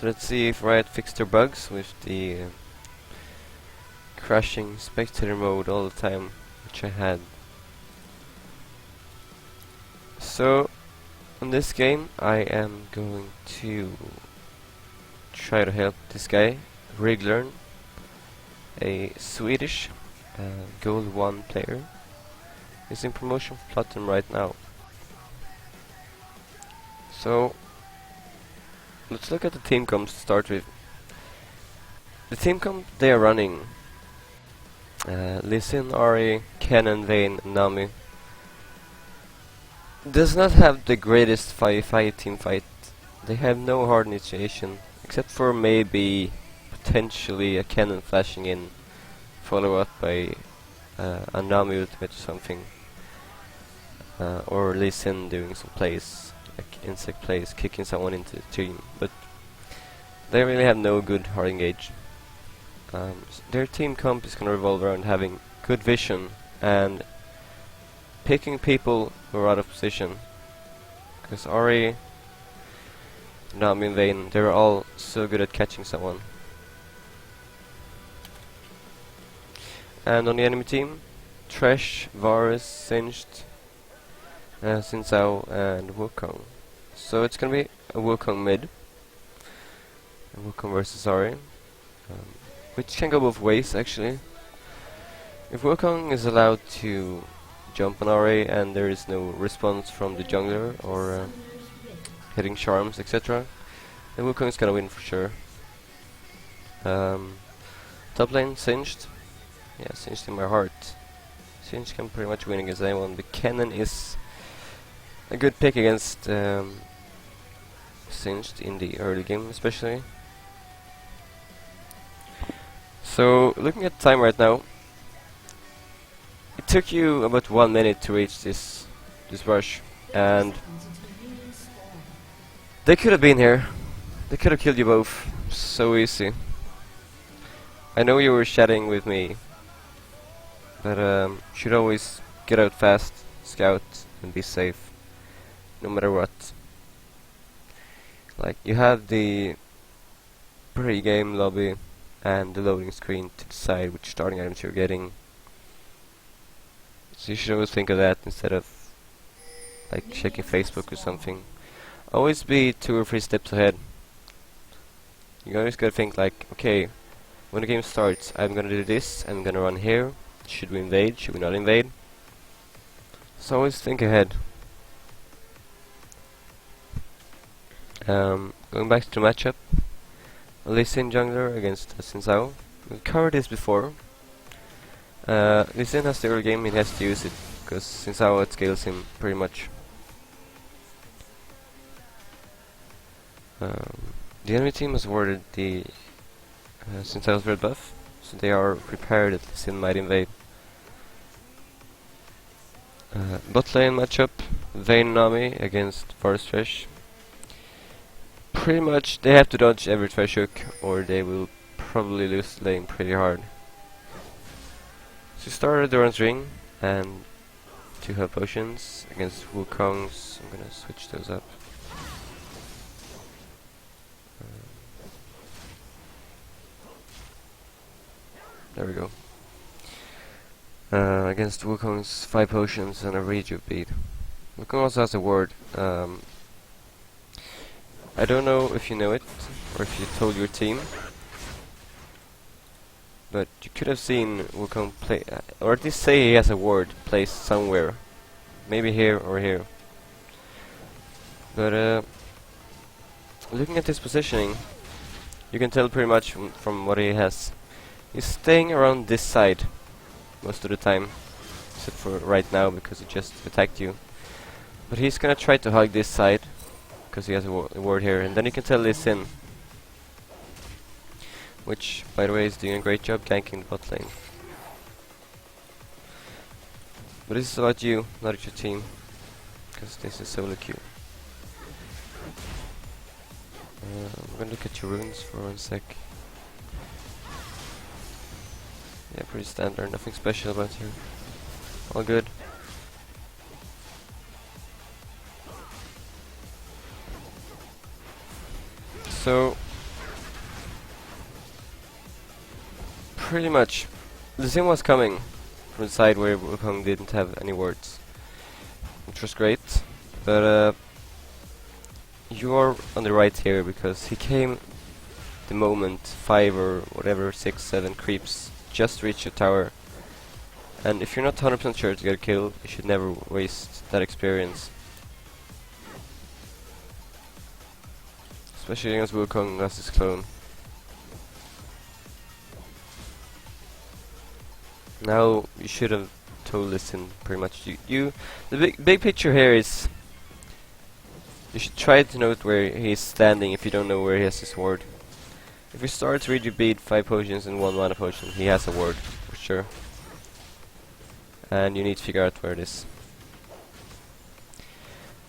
So let's see if Riot fixed their bugs with the crashing spectator mode all the time, which I had. So, in this game, I am going to try to help this guy, Wriggler, a Swedish Gold 1 player. He's in promotion for Platinum right now. So, let's look at the team comps to start with. The team comp they are running Lee Sin, Ahri, Kennen, Vayne, and Nami. Does not have the greatest 5v5 team fight. They have no hard initiation, except for maybe potentially a Kennen flashing in, followed up by a Nami ultimate or something. Or Lee Sin doing some plays, like insect plays, kicking someone into the team. But they really have no good hard engage. Their team comp is gonna revolve around having good vision and picking people who are out of position. Because Ahri, Nami and Vayne, they're all so good at catching someone. And on the enemy team, Thresh, Varus, Singed, Xin Zhao and Wukong. So it's gonna be a Wukong mid. A Wukong versus Ahri. Which can go both ways actually. If Wukong is allowed to jump on Ahri and there is no response from the jungler or hitting charms, etc., then Wukong is gonna win for sure. Top lane, Singed. Yeah, Singed in my heart. Singed can pretty much win against anyone, but Kennen is a good pick against Singed in the early game especially. So, looking at the time right now, it took you about 1 minute to reach this rush, and they could have been here. They could have killed you both so easy. I know you were chatting with me, but should always get out fast, scout, and be safe, no matter what. Like, you have the pre-game lobby and the loading screen to decide which starting items you're getting. So you should always think of that instead of like checking Facebook or something. Always be 2 or 3 steps ahead. You always gotta think like, okay, when the game starts, I'm gonna do this, I'm gonna run here. Should we invade? Should we not invade? So always think ahead. Going back to the matchup, Lee Sin jungler against Xin Zhao. We've covered this before. Lee Sin has the early game, he has to use it, because Xin Zhao outscales him pretty much. The enemy team has awarded the Xin Zhao's red buff, so they are prepared that Lee Sin might invade. Bot lane matchup, Vayne Nami against Varus Thresh. Pretty much they have to dodge every Thresh hook or they will probably lose the lane pretty hard. So you start at Doran's ring and 2 health potions against Wukong's. I'm gonna switch those up. There we go. Against Wukong's 5 potions and a rejuve bead. Wukong also has a ward. I don't know if you know it, or if you told your team, but you could have seen Wukong play, or at least say he has a ward placed somewhere. Maybe here or here. But looking at his positioning, you can tell pretty much from what he has. He's staying around this side most of the time, except for right now because he just attacked you. But he's gonna try to hug this side, because he has a ward here, and then you can tell Lee Sin, which, by the way, is doing a great job ganking the bot lane. But this is about you, not about your team, because this is solo queue. I'm gonna look at your runes for 1 sec. Yeah, pretty standard, nothing special about you. All good. So, pretty much. The Sim was coming from the side where Wukong didn't have any wards, which was great, but you're on the right here because he came the moment 5 or whatever, 6, 7 creeps just reach your tower, and if you're not 100% sure to get a kill, you should never waste that experience. Especially against Wukong as his clone. Now you should have told this in pretty much. The big picture here is you should try to note where he's standing if you don't know where he has his ward. If you start to read your beat 5 potions and 1 mana potion, he has a ward for sure. And you need to figure out where it is.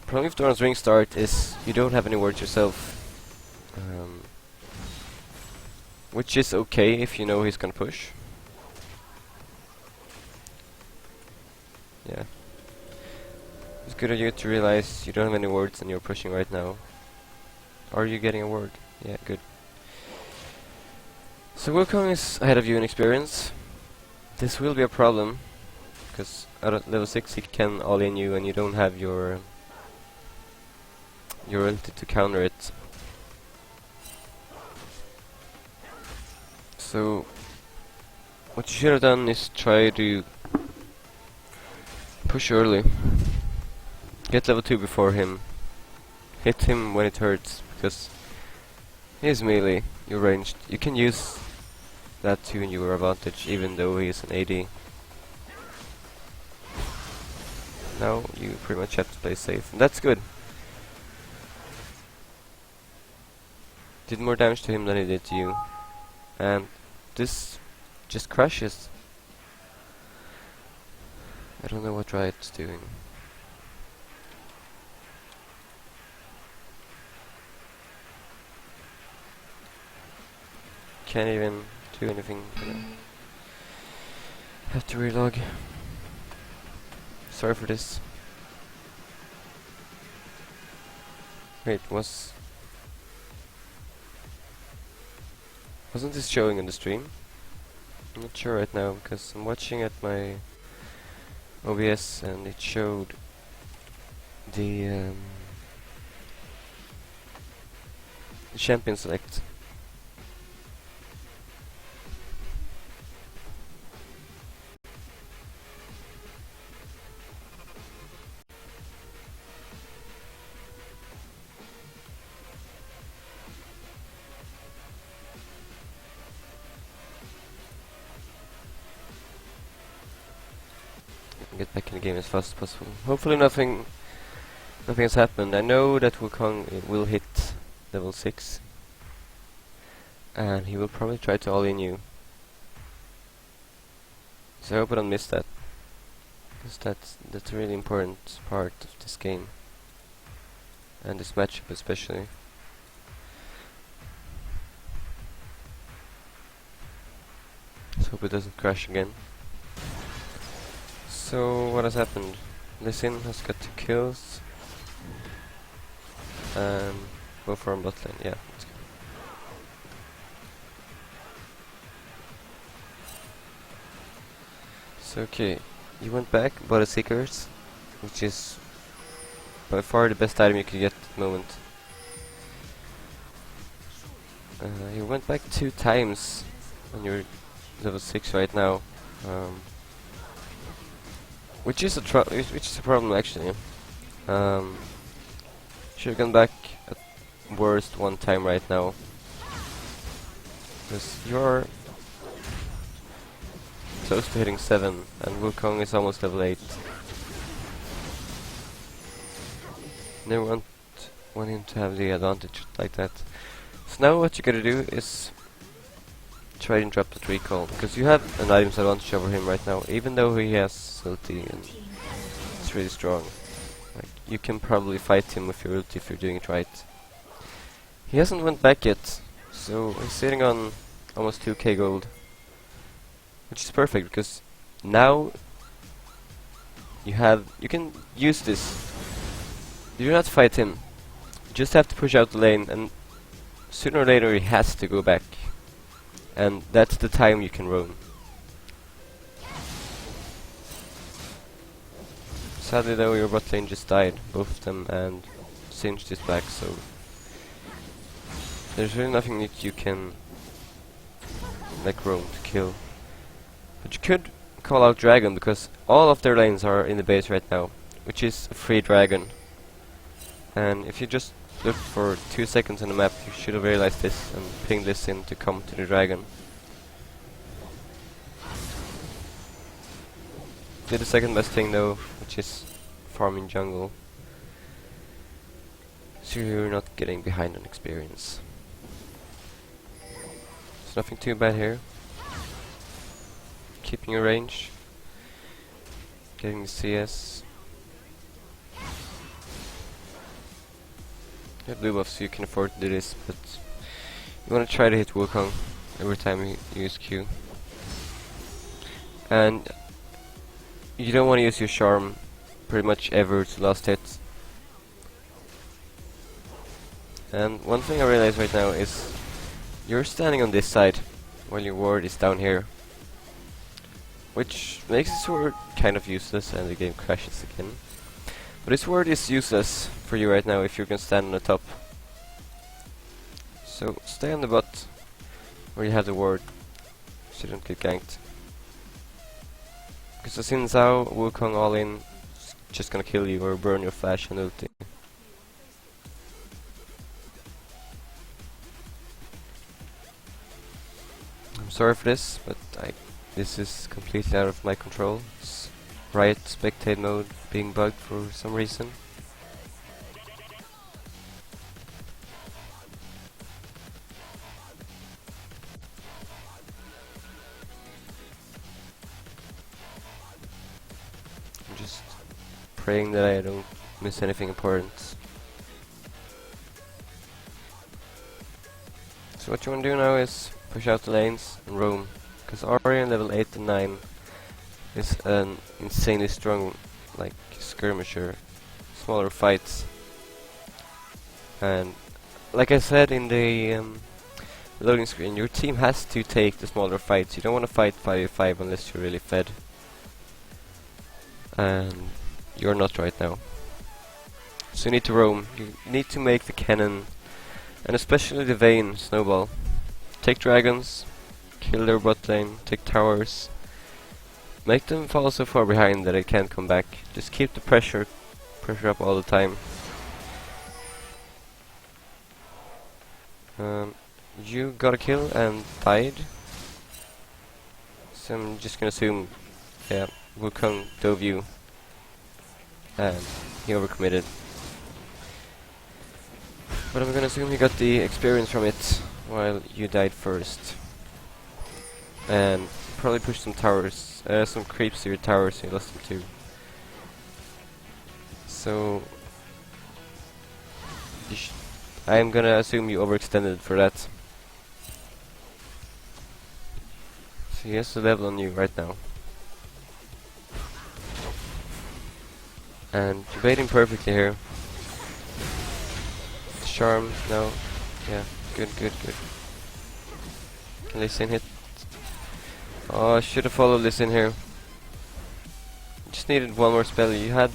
Problem with Doran's ring start is you don't have any wards yourself. Which is okay if you know he's gonna push. Yeah. It's good of you to realize you don't have any wards and you're pushing right now. Are you getting a ward? Yeah, good. So Wukong is ahead of you in experience. This will be a problem, because at level 6 he can all-in you and you don't have your ulti to counter it. So what you should have done is try to push early. Get level 2 before him. Hit him when it hurts, because he's melee, you're ranged. You can use that to your advantage even though he is an AD. Now you pretty much have to play safe, and that's good. Did more damage to him than he did to you. And this just crashes. I don't know what Riot's doing. Can't even do anything. Have to relog. Sorry for this. Wait, wasn't this showing in the stream? I'm not sure right now because I'm watching at my OBS and it showed the champion select. Get back in the game as fast as possible. Hopefully nothing has happened. I know that Wukong will hit level 6 and he will probably try to all-in you. So I hope I don't miss that, because that's a really important part of this game and this matchup especially. Let's hope it doesn't crash again. So what has happened? Lee Sin has got 2 kills and both are on bot lane. Yeah, let's go. So okay, you went back, bought a Seekers, which is by far the best item you could get at the moment. You went back 2 times and you're level 6 right now. Which is a problem actually. Should have gone back at worst 1 time right now, because you're close to hitting 7 and Wukong is almost level 8. Never want him to have the advantage like that. So now what you gotta do is try and drop that recall, because you have an items advantage over him right now, even though he has ulti and it's really strong. Like, you can probably fight him with your ulti if you're doing it right. He hasn't went back yet, so he's sitting on almost 2k gold, which is perfect because now you can use this. You do not fight him, you just have to push out the lane, and sooner or later he has to go back. and that's the time you can roam. Sadly though, your bot lane just died, both of them, and Singed is back, so there's really nothing that you can like roam to kill. But you could call out Dragon, because all of their lanes are in the base right now, which is a free dragon. And if you just look for 2 seconds on the map, you should have realized this and pinged this in to come to the dragon. Did the second best thing though, which is farming jungle. So you're not getting behind on experience. There's nothing too bad here. Keeping your range. Getting the CS. You have blue buff so you can afford to do this, but you want to try to hit Wukong every time you use Q. And you don't want to use your charm pretty much ever to last hit. And one thing I realize right now is you're standing on this side while your ward is down here, which makes this ward kind of useless and the game crashes again. But this ward is useless for you right now if you can stand on the top. So stay on the bot where you have the ward so you don't get ganked. Because the Xin Zhao, Wukong all in, is just gonna kill you or burn your flash and ulti. I'm sorry for this, but this is completely out of my control. It's Riot spectate mode being bugged for some reason. I'm just praying that I don't miss anything important. So what you want to do now is push out the lanes and roam, because Arya level 8 and 9 is an insanely strong like skirmisher, smaller fights. And like I said in the loading screen, your team has to take the smaller fights. You don't want to fight 5v5 unless you're really fed. And you're not right now. So you need to roam. You need to make the cannon, and especially the Vayne snowball. Take dragons, kill their bot lane, take towers. Make them fall so far behind that they can't come back. Just keep the pressure up all the time. You got a kill and died. So I'm just gonna assume, yeah, Wukong dove you. And he overcommitted. But I'm gonna assume he got the experience from it while you died first. And probably pushed some towers, some creeps to your towers, so you lost them too. So I'm gonna assume you overextended for that. So he has the level on you right now. And you're baiting perfectly here. Charm, no. Yeah, good. Can Lee Sin hit? Oh, I should have followed this in here. Just needed one more spell. You had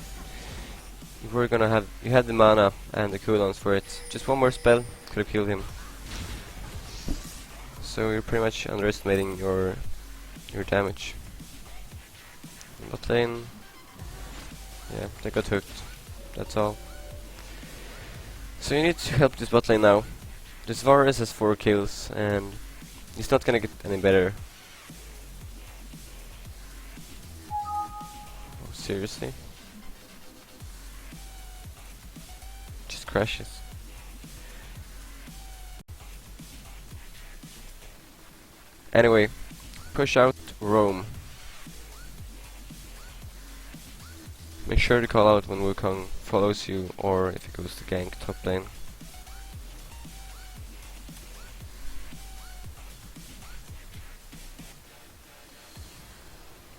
the mana and the cooldowns for it. Just one more spell could have killed him. So you're pretty much underestimating your damage. Bot lane, yeah, they got hooked. That's all. So you need to help this bot lane now. This Varus has 4 kills and he's not gonna get any better. Oh, seriously? Just crashes. Anyway, push out roam. Make sure to call out when Wukong follows you or if he goes to gank top lane.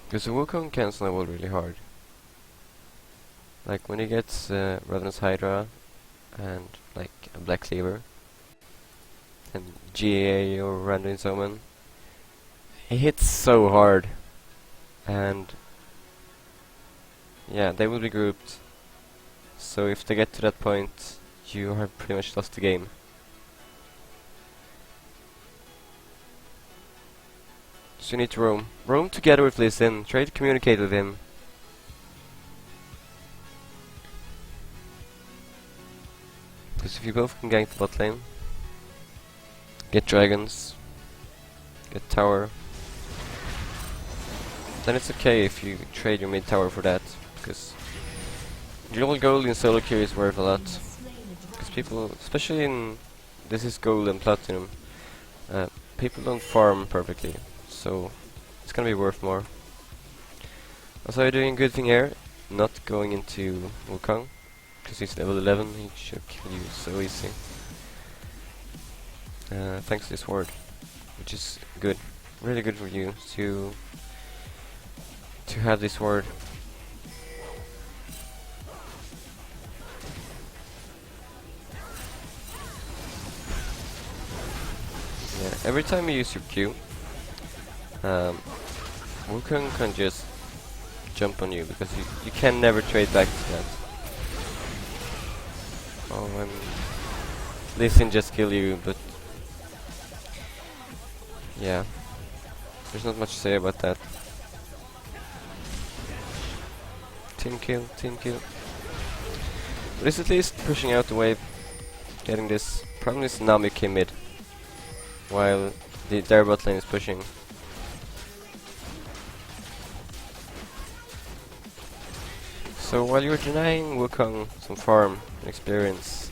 Because the Wukong can snowball really hard. Like when he gets Ravenous Hydra and like a Black Cleaver and GA or Random Summon, He hits so hard, and yeah, they will be grouped. So if they get to that point, you have pretty much lost the game. So you need to roam. Roam together with Lee Sin. Try to communicate with him. Because if you both can gank the bot lane, get dragons, get tower, then it's okay if you trade your mid tower for that. Because dual gold in solo queue is worth a lot. Because people, especially in this is gold and platinum, people don't farm perfectly, so it's gonna be worth more. Also, you're doing a good thing here, not going into Wukong, because he's level 11, he should kill you so easy. Thanks to this ward, which is good, really good for you to have this ward. Yeah, every time you use your Q, Wukong can just jump on you, because you can never trade back to that. Oh, and Lee Sin just kill you, but yeah, there's not much to say about that. Team kill, team kill. But it's at least pushing out the wave, getting this. Problem is Nami came mid, while their bot lane is pushing. So while you're denying Wukong some farm and experience,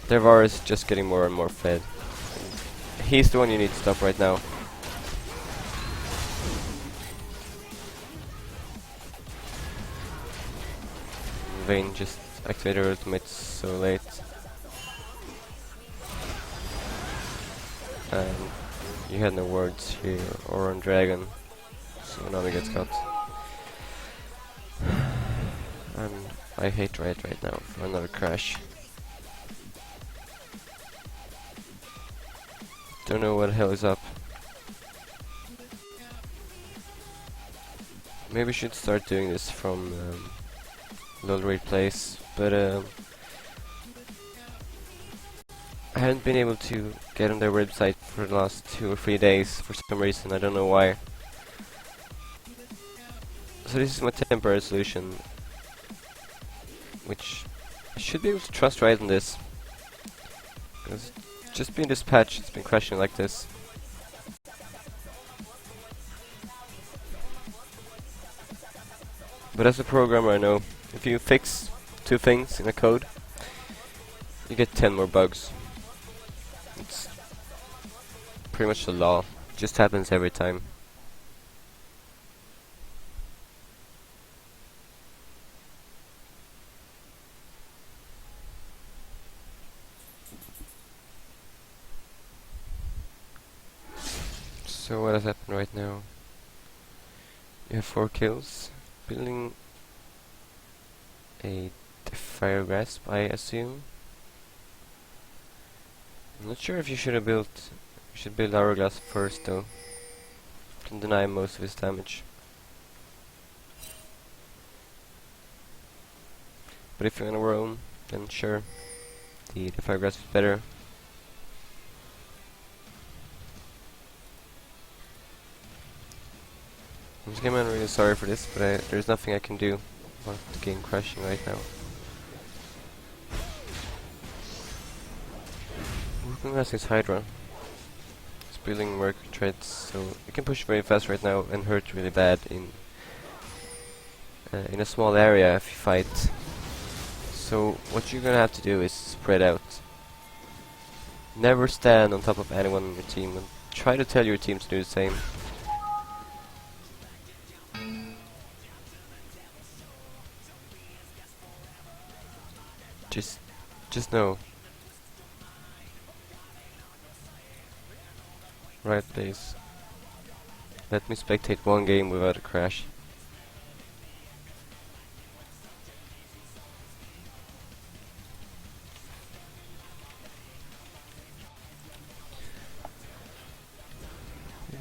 their Varus is just getting more and more fed. And he's the one you need to stop right now. Vayne just activated her ultimate so late. And you had no words here or on Dragon, so Nami gets cut. And I hate Riot right now for another crash. Don't know what the hell is up. Maybe we should start doing this from LoL replays, but I haven't been able to get on their website for the last 2 or 3 days for some reason, I don't know why. So this is my temporary solution, which I should be able to trust right on this. Because just been this patch, it's been crashing like this. But as a programmer I know, if you fix 2 things in a code, you get 10 more bugs. It's pretty much the law, it just happens every time. So what has happened right now? You have 4 kills, building a fire grasp, I assume. I'm not sure if you should have built. You should build Hourglass first, though. Can deny most of his damage. But if you're gonna roam, then sure, the fire grasp is better. I'm really sorry for this, but there's nothing I can do about the game crashing right now. Wukong has his Hydra. It's building work threads, so you can push very fast right now and hurt really bad in a small area if you fight. So what you're gonna have to do is spread out. Never stand on top of anyone on your team, and try to tell your team to do the same. Just know. Right, please. Let me spectate one game without a crash.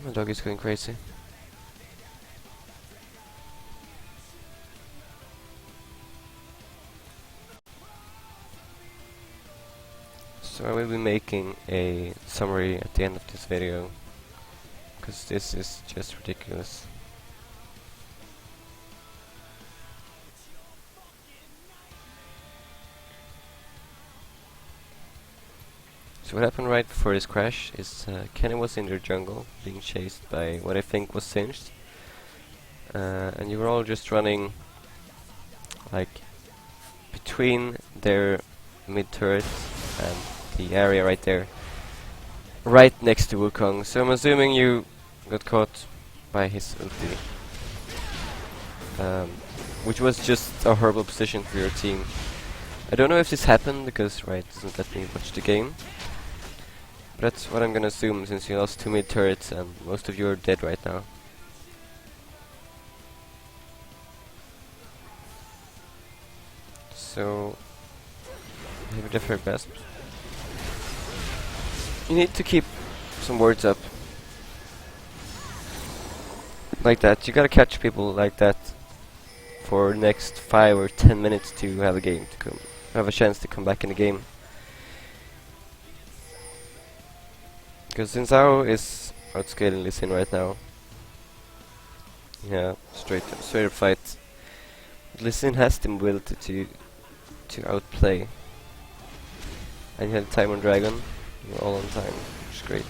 My dog is going crazy. So I will be making a summary at the end of this video, because this is just ridiculous. So what happened right before this crash is Kenny was in their jungle, being chased by what I think was Singed. And you were all just running like between their mid turret and the area right there, right next to Wukong. So I'm assuming you got caught by his ulti, which was just a horrible position for your team. I don't know if this happened because Riot doesn't let me watch the game. But that's what I'm gonna assume, since you lost 2 mid turrets and most of you are dead right now. So maybe the very best. You need to keep some words up. Like that. You gotta catch people like that for the next 5 or 10 minutes to have a game to come, have a chance to come back in the game. Because Xin Zhao is outscaling Lee Sin right now. Yeah, straight up fight. Lee Sin has the ability to outplay. And you had time on Dragon, you're all on time, which is great.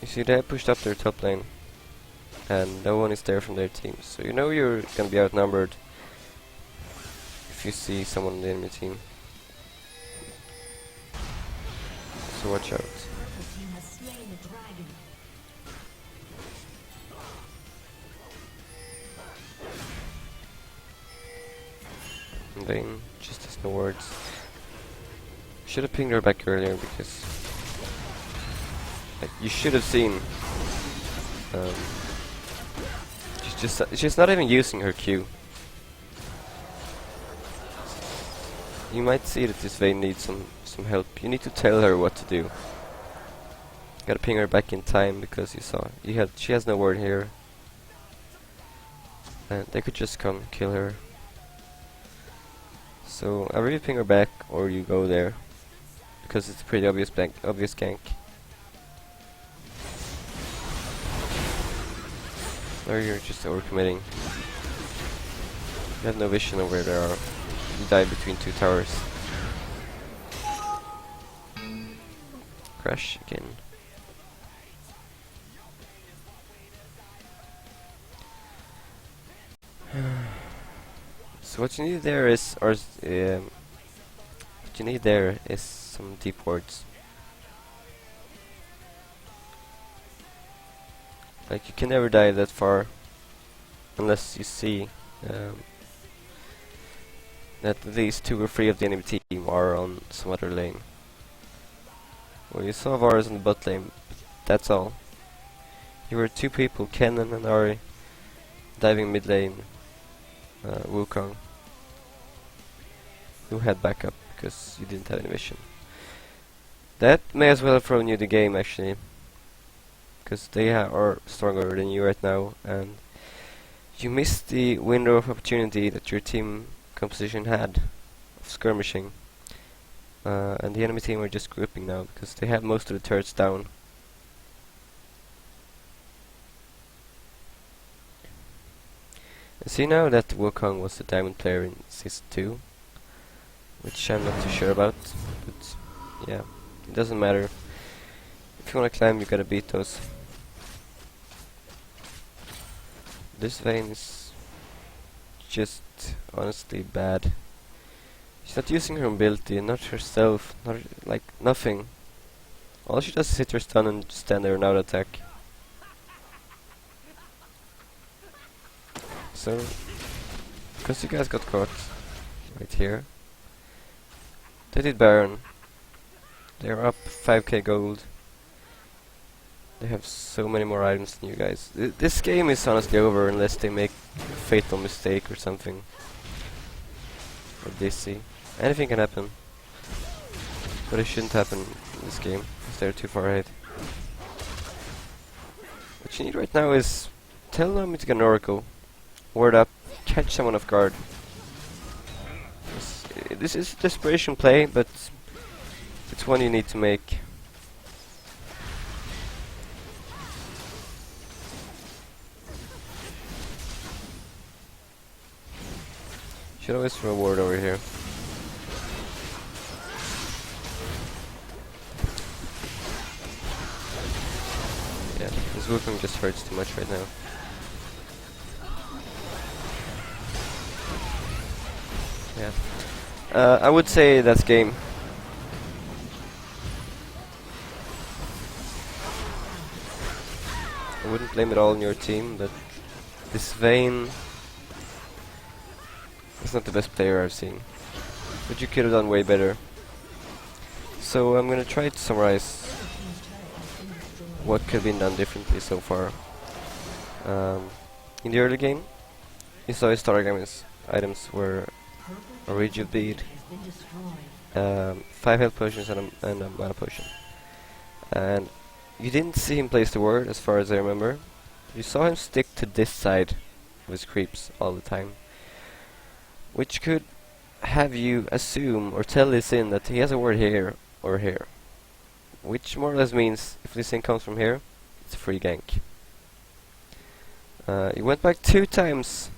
You see they pushed up their top lane, and no one is there from their team, so you know you're gonna be outnumbered if you see someone on the enemy team. So watch out. And then just has no words. Should have pinged her back earlier, because like, you should have seen. She's not even using her Q. You might see that this Vayne needs some help. You need to tell her what to do. Gotta ping her back in time, because she has no word here. And they could just come kill her. So I really ping her back, or you go there, because it's a pretty obvious gank. Or you're just overcommitting. You have no vision of where they are. You die between 2 towers. Crash again. So what you need there is, some deep wards. Like, you can never die that far unless you see that at least 2 or 3 of the enemy team are on some other lane. Well, you saw Varus in the bot lane, that's all. You were 2 people, Kennen and Ari, diving mid lane, Wukong, who had backup because you didn't have any vision. That may as well have thrown you the game, actually, because they are stronger than you right now, and you missed the window of opportunity that your team composition had of skirmishing. And the enemy team are just grouping now, because they have most of the turrets down. And see now that Wukong was the diamond player in Season 2, which I'm not too sure about, but yeah, it doesn't matter. If you wanna climb, you gotta beat those. This Vayne is just honestly bad. She's not using her ability, not herself, like nothing. All she does is hit her stun and stand there and out attack. So, because you guys got caught right here, they did Baron. They're up 5k gold. They have so many more items than you guys. This game is honestly over unless they make a fatal mistake or something. Or dizzy. Anything can happen. But it shouldn't happen in this game, because they're too far ahead. What you need right now is tell them to get an oracle, ward up, catch someone off guard. This is a desperation play, but it's one you need to make. Should always throw a ward over here. Yeah, this Wukong just hurts too much right now. Yeah. I would say that's game. I wouldn't blame it all on your team, but this Vayne is not the best player I've seen. But you could have done way better. So I'm gonna try to summarize what could have been done differently so far. In the early game, you saw his starter items were a Rejuve bead, 5 health potions and a mana potion. And you didn't see him place the ward, as far as I remember. You saw him stick to this side of his creeps all the time, which could have you assume or tell Lee Sin that he has a ward here or here, which more or less means if Lee Sin comes from here, it's a free gank. You went back 2 times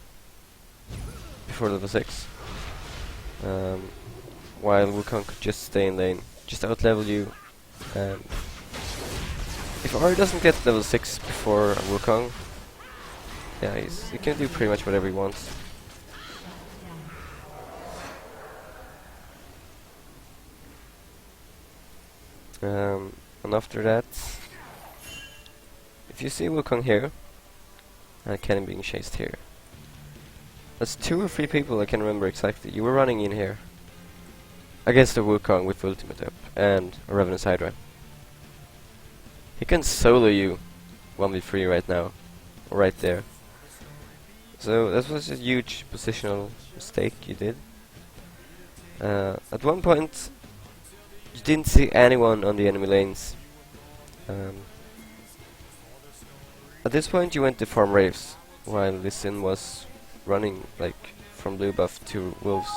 before level 6, while Wukong could just stay in lane, just outlevel you. And if Ahri doesn't get level 6 before Wukong, yeah, he can do pretty much whatever he wants. And after that, if you see Wukong here, and Kennen being chased here, that's 2 or 3 people I can remember exactly. You were running in here against the Wukong with ultimate up and a Revenant's Hydra. He can solo you 1v3 right now, right there. So that was a huge positional mistake you did. At one point, you didn't see anyone on the enemy lanes. At this point you went to farm Wraiths, while Lee Sin was running like from blue buff to wolves,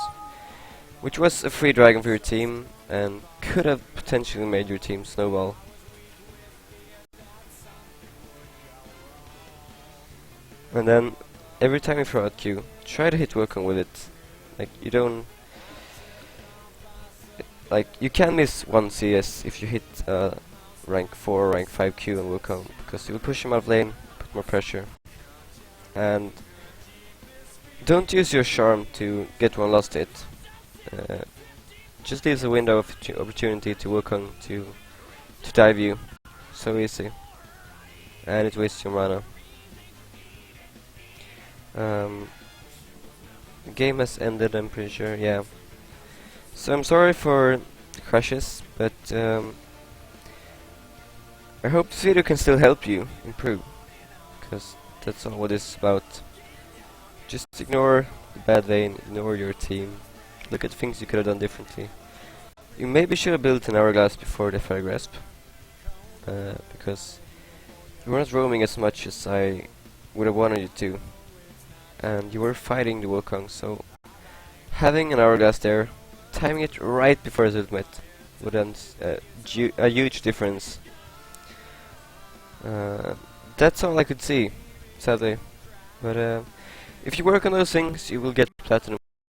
which was a free dragon for your team and could have potentially made your team snowball. And then every time you throw out Q, try to hit Wukong with it. Like you can miss 1 CS if you hit rank 4 or rank 5 Q on Wukong, because you will push him out of lane, put more pressure. And don't use your charm to get one last hit. Just leaves a window of opportunity to Wukong to dive you. So easy. And it wastes your mana. The game has ended, I'm pretty sure, yeah. So I'm sorry for the crashes, but I hope this video can still help you improve, because that's all what it's about. Just ignore the bad Vayne, ignore your team, look at things you could have done differently. You maybe should have built an hourglass before the Fire Grasp, because you were not roaming as much as I would have wanted you to, and you were fighting the Wukong, so having an hourglass there, timing it right before his ultimate, would end a huge difference. That's all I could see, sadly. But if you work on those things, you will get platinum.